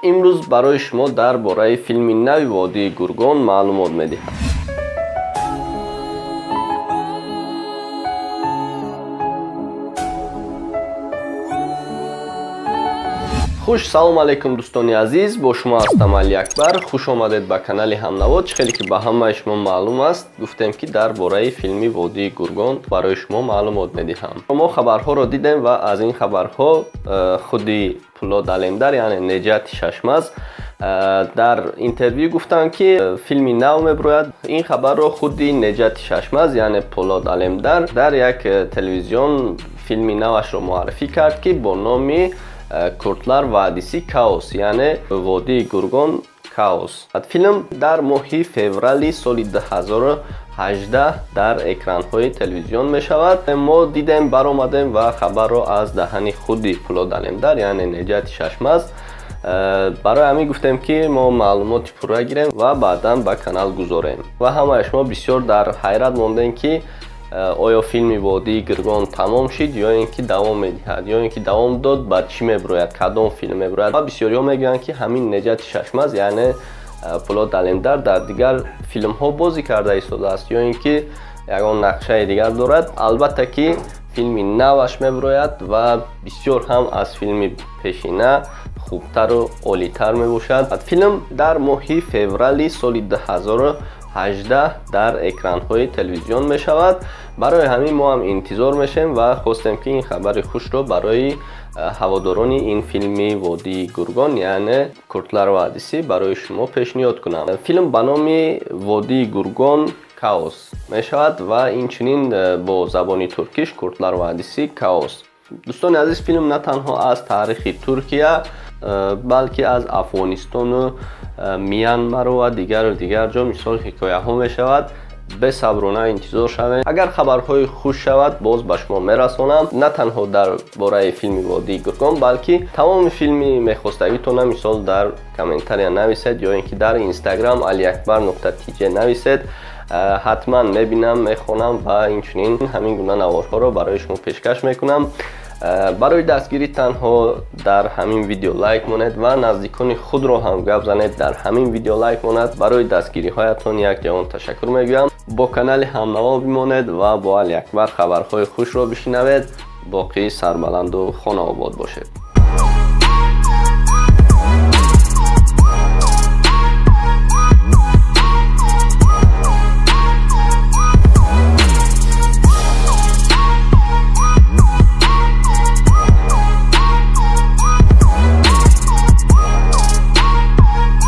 امروز برای شما درباره فیلم نو وادی گرگان معلومات میدهم. خوش سلام علیکم دوستان عزیز، با شما هستم علی اکبر. خوش آمدید به کانال همنواد. خیلی که به همه شما معلوم است گفتم که درباره فیلم وادی گرگان برای شما معلومات میدهم. ما خبرها را دیدیم و از این خبرها خودی پولاد علمدار یعنی نجات ششمز در اینترویو گفتن که فیلم نو میبراید. این خبر را خودی نجات ششمز یعنی پولاد علمدار در یک تلویزیون فیلم نوش را معرفی کرد که با نام Kurtlar Vadisi Kaos یعنی وادی گرگان کاوس. فیلم در ماه فوریه سال 2018 در اکران‌های تلویزیون می شود. ما دیدیم برآمدیم و خبر را از دهن خودی پولاد علمدار یعنی نجات ششمز برای همین گفتیم که ما معلومات پورا گیریم و بعدا به کانال گذاریم. و همه شما بسیار در حیرت ماندین که آیا فیلم وادی گرگان تمام شد یا اینکه دوام میدهد یا اینکه دوام داد بعد چی میبراید، کدام فیلم میبراید. و بسیاری ها میگن که همین نجات ششمز یعنی پولاد علمدار در دیگر فیلم ها بازی کرده ایستاده است یا اینکه یگان نقشه دیگر دارد. البته که فیلم نوش میبراید و بسیار هم از فیلم پیشینه خوبتر و عالیتر میباشد. فیلم در ماه فوریه سال 2018 در اکران‌های تلویزیون می شود. برای همین ما هم انتظار میشیم و خواستیم که این خبر خوش رو برای هواداران این فیلم وادی گرگان یعنی کورتلار وادیسی برای شما پیشنهاد کنم. فیلم به نام وادی گرگان کاوس می شود و اینچنین با زبان ترکیش کورتلار وادیسی کاوس. دوستان عزیز، فیلم نه تنها از تاریخ ترکیه بلکه از افغانستان و میانمار و دیگر جا مثال حکایه ها می شود. به صبرانه انتظار شوید. اگر خبرهای خوش شود باز به شما میرسانم، نه تنها در باره فیلم وادی گرگان بلکه تمام فیلم میخواستگیتون مثال در کامنتاری نویسید یا اینکه در اینستاگرام aliakbar.tj نویسید. حتما میبینم، میخونم و اینچنین همین گونه نوارها رو برای شما پیشکش میکنم. برای دستگیری تنها در همین ویدیو لایک مونید و نزدیکان خود رو هم گپ زنید در همین ویدیو لایک مونید. برای دستگیری هایتون یک جوان تشکر میگویم. با کانال همنوا بمانید و با علی اکبر خبرهای خوش رو بشنوید. باقی سربلند و خانه آباد باشید.